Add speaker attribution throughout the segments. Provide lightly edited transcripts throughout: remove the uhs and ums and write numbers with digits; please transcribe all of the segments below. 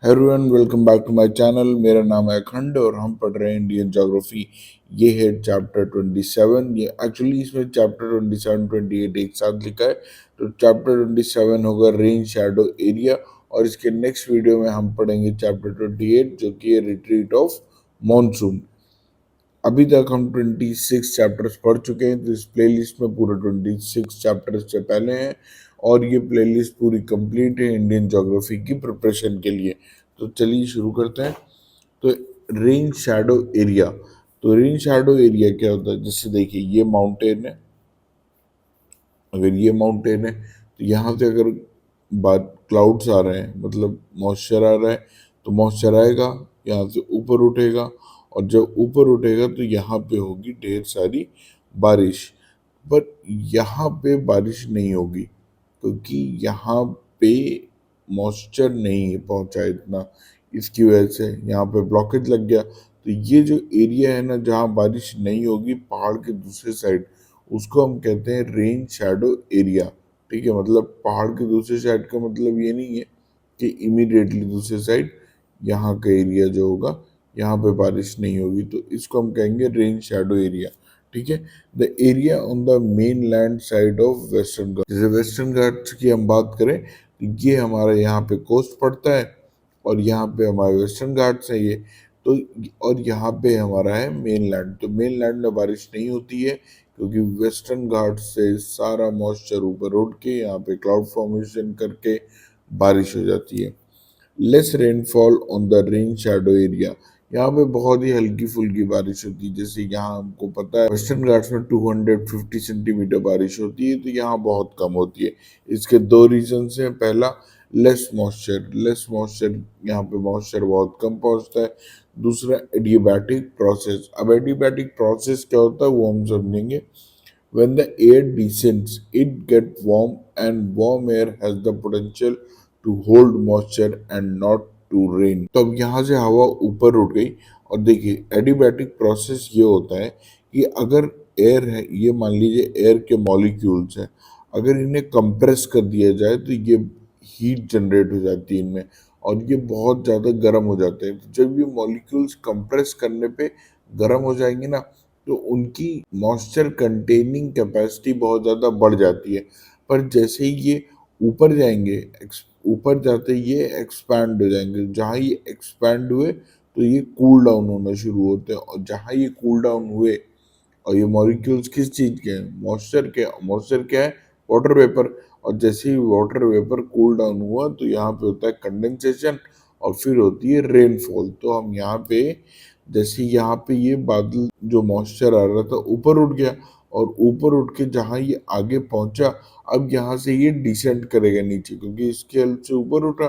Speaker 1: Everyone welcome back to my channel. मेरा नाम है अखंड और हम पढ़ रहे हैं इंडियन ज्योग्राफी। ये है चैप्टर 27। ये एक्चुअली इसमें चैप्टर 27 28 एक साथ लिखा है। तो चैप्टर 27 होगा रेन शैडो एरिया और इसके नेक्स्ट वीडियो में हम पढ़ेंगे चैप्टर 28 जो कि है रिट्रीट ऑफ मॉनसून। अभी तक हम 26 चैप्टर्स पढ़ चुके हैं, तो इस प्लेलिस्ट में पूरे 26 चैप्टर्स से पहले हैं और ये प्लेलिस्ट पूरी कंप्लीट है इंडियन ज्योग्राफी की प्रिपरेशन के लिए। तो चलिए शुरू करते हैं। तो रेन शैडो एरिया, तो रेन शैडो एरिया क्या होता है? जैसे देखिए ये माउंटेन है, अगर ये माउंटेन है तो यहाँ से अगर बात क्लाउड्स आ रहे हैं मतलब मॉइस्चर आ रहा है, तो मॉइस्चर आएगा यहाँ से ऊपर उठेगा और जब ऊपर उठेगा तो यहाँ पे होगी ढेर सारी बारिश। पर यहाँ पे बारिश नहीं होगी क्योंकि यहाँ पे मॉइस्चर नहीं पहुंचा इतना, इसकी वजह से यहाँ पे ब्लॉकेज लग गया। तो ये जो एरिया है ना जहाँ बारिश नहीं होगी पहाड़ के दूसरे साइड, उसको हम कहते हैं रेन शैडो एरिया। ठीक है, मतलब पहाड़ के दूसरे साइड का मतलब ये नहीं है कि इमीडिएटली दूसरे साइड यहाँ का एरिया जो होगा यहाँ पे बारिश नहीं होगी, तो इसको हम कहेंगे रेन शैडो एरिया। ठीक है, the area on the mainland side of western Ghat. जैसे वेस्टर्न घाट्स की हम बात करें तो ये हमारा यहाँ पे कोस्ट पड़ता है और यहाँ पे हमारे वेस्टर्न घाट्स है ये। तो और यहाँ पे हमारा है मेन लैंड, तो मेन लैंड में बारिश नहीं होती है क्योंकि वेस्टर्न घाट से सारा मॉइस्चर ऊपर उठ के यहाँ पे क्लाउड फॉर्मेशन करके बारिश हो जाती है। Less rainfall on the rain shadow area, यहाँ पे बहुत ही हल्की फुल्की बारिश होती है। जैसे यहाँ हमको पता है वेस्टर्न घाट्स में 250 सेंटीमीटर बारिश होती है, तो यहाँ बहुत कम होती है। इसके दो रीजन हैं। पहला लेस मॉइस्चर, यहाँ पे मॉइस्चर बहुत कम पहुंचता है। दूसरा एडियाबैटिक प्रोसेस। अब एडियाबैटिक प्रोसेस क्या होता है वो हम समझेंगे। When the air descends, it gets warm, and warm air has the potential to hold moisture and not to rain. तो अब यहाँ से हवा ऊपर उठ गई और देखिए एडियाबैटिक प्रोसेस ये होता है कि अगर एयर है, ये मान लीजिए एयर के मॉलिक्यूल्स हैं, अगर इन्हें कंप्रेस कर दिया जाए तो ये हीट जनरेट हो जाती है इनमें और ये बहुत ज़्यादा गर्म हो जाते हैं। तो जब ये मॉलिक्यूल्स कंप्रेस करने पे गर्म हो जाएंगे ना, तो उनकी मॉइस्चर कंटेनिंग कैपेसिटी बहुत ज़्यादा बढ़ जाती है। पर जैसे ही ये ऊपर जाएंगे, ऊपर जाते ही ये एक्सपैंड हो जाएंगे। जहाँ ये एक्सपैंड हुए तो ये कूल डाउन होना शुरू होते हैं और जहाँ ये कूल डाउन हुए, और ये मॉलिक्यूल्स किस चीज़ के हैं? मॉइस्चर के। मॉइस्चर क्या है? Water vapour. और जैसे ही वाटर वेपर कूल डाउन हुआ तो यहाँ पे होता है कंडेंसेशन और फिर होती है रेनफॉल। तो हम यहाँ पे जैसे यहाँ पे ये बादल जो मॉइस्चर आ रहा था ऊपर उठ गया और ऊपर उठ के जहाँ ये आगे पहुंचा, अब यहाँ से ये डिसेंड करेगा नीचे क्योंकि इसके हेल्प से ऊपर उठा।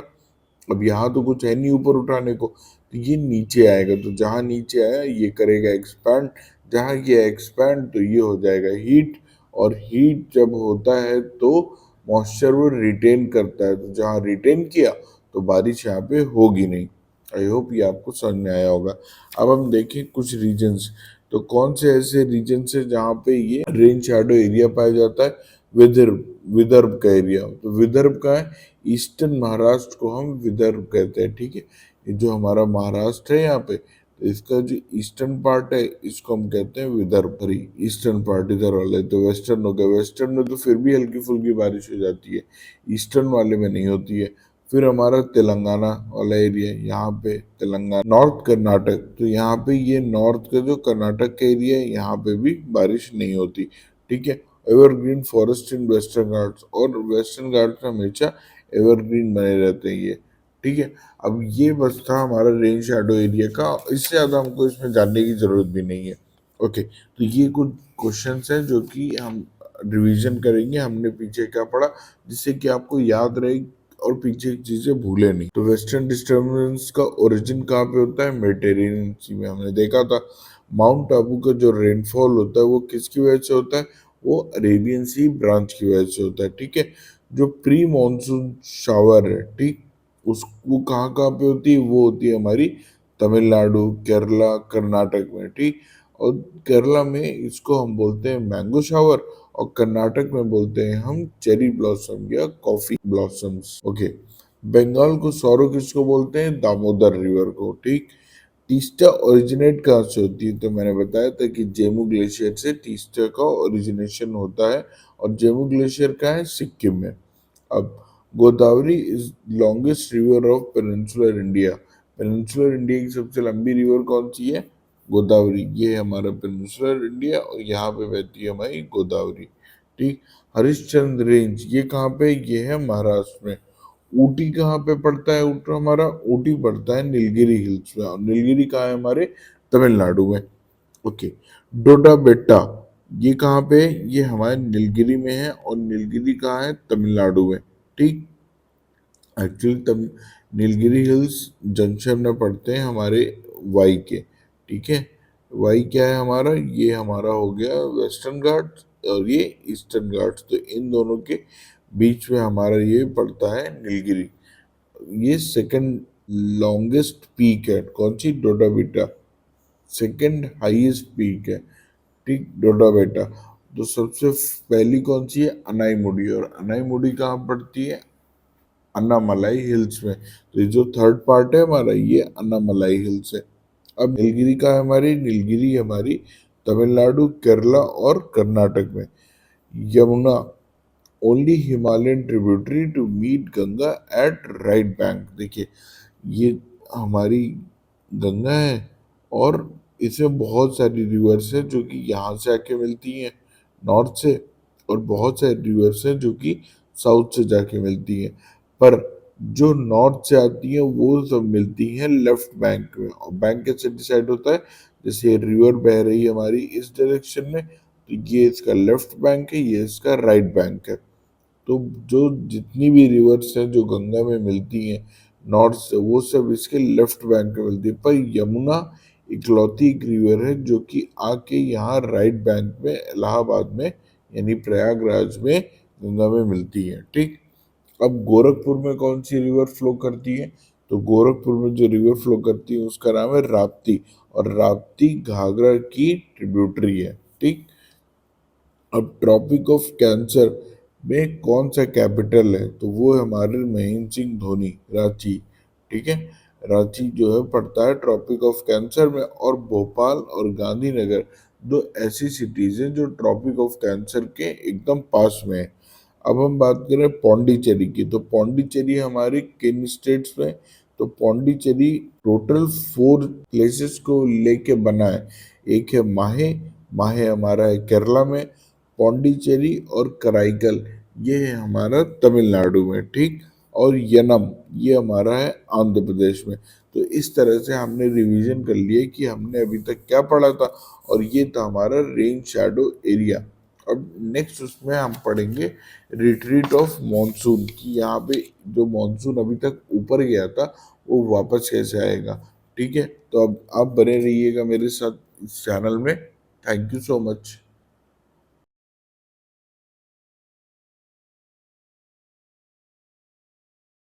Speaker 1: अब यहाँ तो कुछ है नहीं ऊपर उठाने को, तो ये नीचे आएगा। तो जहाँ नीचे आया ये करेगा एक्सपैंड, जहाँ ये एक्सपैंड तो ये हो जाएगा हीट, और हीट जब होता है तो मॉइस्चर वो रिटेन करता है। तो जहाँ रिटेन किया तो बारिश यहाँ पे होगी नहीं। आई होप ये आपको समझ में आया होगा। अब हम देखें कुछ रीजन्स। तो कौन से ऐसे रीजन्स है जहाँ पे ये रेन शैडो एरिया पाया जाता है? विदर्भ, विदर्भ का एरिया। तो विदर्भ का है ईस्टर्न महाराष्ट्र को हम विदर्भ कहते हैं। ठीक है, ये जो हमारा महाराष्ट्र है यहाँ पे, तो इसका जो ईस्टर्न पार्ट है इसको हम कहते हैं विदर्भ। सॉरी, ईस्टर्न पार्ट इधर वाला है तो वेस्टर्न हो गया। वेस्टर्न में तो फिर भी हल्की फुल्की बारिश हो जाती है, ईस्टर्न वाले में नहीं होती है। फिर हमारा तेलंगाना वाला एरिया, यहाँ पे तेलंगाना, नॉर्थ कर्नाटक, तो यहाँ पे ये नॉर्थ का जो कर्नाटक का एरिया है यहाँ पे भी बारिश नहीं होती। ठीक है, evergreen forest in western Ghats, और वेस्टर्न घाट्स में हमेशा एवरग्रीन बने रहते हैं ये। ठीक है, अब ये बस था हमारा रेन शैडो एरिया का, इससे ज़्यादा हमको इसमें जानने की ज़रूरत भी नहीं है। ओके, तो ये कुछ क्वेश्चंस हैं जो कि हम रिवीजन करेंगे, हमने पीछे क्या पढ़ा, जिससे कि आपको याद रहे और पीछे की चीजें भूले नहीं। तो वेस्टर्न डिस्टर्बेंस का ओरिजिन कहाँ पे होता है? मेडिटेरेनियन सी में हमने देखा था। माउंट आबू का जो रेनफॉल होता है वो किसकी वजह से होता है? वो अरेबियन सी ब्रांच की वजह से होता है। ठीक है, जो प्री मानसून शावर है, ठीक, उस वो कहाँ कहाँ पे होती है? वो होती है हमारी तमिलनाडु, केरला, कर्नाटक में। ठीक, और केरला में इसको हम बोलते हैं मैंगो शावर और कर्नाटक में बोलते हैं हम चेरी ब्लॉसम या कॉफी ब्लॉसम्स। ओके, बंगाल को सौरो किसको बोलते हैं? दामोदर रिवर को। ठीक। तीस्ता ओरिजिनेट कहाँ से होती है? तो मैंने बताया था कि जेमू ग्लेशियर से तीस्ता का ओरिजिनेशन होता है, और जेमू ग्लेशियर का है सिक्किम में। अब Godavari is longest river of peninsular India. Peninsular India की सबसे लंबी रिवर कौन सी है? गोदावरी। ये है हमारा पेनिनसुलर इंडिया, और यहाँ पे बहती है हमारी गोदावरी। ठीक। हरिश्चंद्र रेंज ये कहाँ पे? ये है महाराष्ट्र में। ऊटी कहाँ पे पड़ता है? ऊटी हमारा ऊटी पड़ता है नीलगिरी हिल्स में, और नीलगिरी कहाँ है? हमारे तमिलनाडु में। ओके। डोडा बेट्टा ये कहाँ पे है? ये हमारे नीलगिरी में है, और नीलगिरी कहाँ है? तमिलनाडु में। ठीक। एक्चुअली तम नीलगिरी हिल्स जंक्शन में पड़ते हैं हमारे वाई के। ठीक है। वाई क्या है हमारा? ये हमारा हो गया वेस्टर्न घाट, और ये ईस्टर्न घाट, तो इन दोनों के बीच में हमारा ये पड़ता है नीलगिरी। ये सेकंड लॉन्गेस्ट पीक है। कौन सी? डोडा बेटा। सेकंड हाईएस्ट पीक है। ठीक। डोडा बेटा। तो सबसे पहली कौन सी है? अनाईमुडी। और अनाईमुडी कहाँ पड़ती है? अन्नामलाई हिल्स में। तो ये जो थर्ड पार्ट है हमारा, ये अन्नामलाई हिल्स है। अब नीलगिरी का है हमारी? नीलगिरी हमारी तमिलनाडु, केरला और कर्नाटक में। Yamuna only Himalayan tributary to meet Ganga at right bank. देखिए, ये हमारी गंगा है, और इसमें बहुत सारी रिवर्स है जो कि यहाँ से आके मिलती हैं नॉर्थ से, और बहुत सारी रिवर्स हैं जो कि साउथ से जाके मिलती हैं। पर जो नॉर्थ से आती हैं वो सब मिलती हैं लेफ्ट बैंक में। और बैंक कैसे डिसाइड होता है? जैसे रिवर बह रही है हमारी इस डायरेक्शन में, तो ये इसका लेफ्ट बैंक है, ये इसका राइट बैंक है। तो जो जितनी भी रिवर्स हैं जो गंगा में मिलती हैं नॉर्थ से, वो सब इसके लेफ्ट बैंक में मिलती है। पर यमुना इकलौती एक रिवर है जो कि आके यहाँ राइट बैंक में इलाहाबाद में, यानी प्रयागराज में गंगा में मिलती है। ठीक। अब गोरखपुर में कौन सी रिवर फ्लो करती है? तो गोरखपुर में जो रिवर फ्लो करती है उसका नाम है राप्ती, और राप्ती घाघरा की ट्रिब्यूटरी है। ठीक। अब ट्रॉपिक ऑफ कैंसर में कौन सा कैपिटल है? तो वो है हमारे महेंद्र सिंह धोनी, रांची। ठीक है। रांची जो है पड़ता है ट्रॉपिक ऑफ कैंसर में, और भोपाल और गांधीनगर दो ऐसी सिटीज हैं जो ट्रॉपिक ऑफ कैंसर के एकदम पास में है। अब हम बात करें पौंडीचेरी की, तो पौंडीचेरी हमारी किन स्टेट्स में? तो पौंडीचेरी टोटल 4 प्लेसेस को लेके बना है। एक है माहे, माहे हमारा है केरला में, पौंडीचेरी और कराईकल ये है हमारा तमिलनाडु में। ठीक। और यनम ये हमारा है आंध्र प्रदेश में। तो इस तरह से हमने रिवीजन कर लिया कि हमने अभी तक क्या पढ़ा था, और ये था हमारा रेन शैडो एरिया। अब नेक्स्ट उसमें हम पढ़ेंगे रिट्रीट ऑफ मॉनसून, कि यहाँ पे जो मॉनसून अभी तक ऊपर गया था वो वापस कैसे आएगा। ठीक है। तो अब आप बने रहिएगा मेरे साथ इस चैनल में। Thank you so much.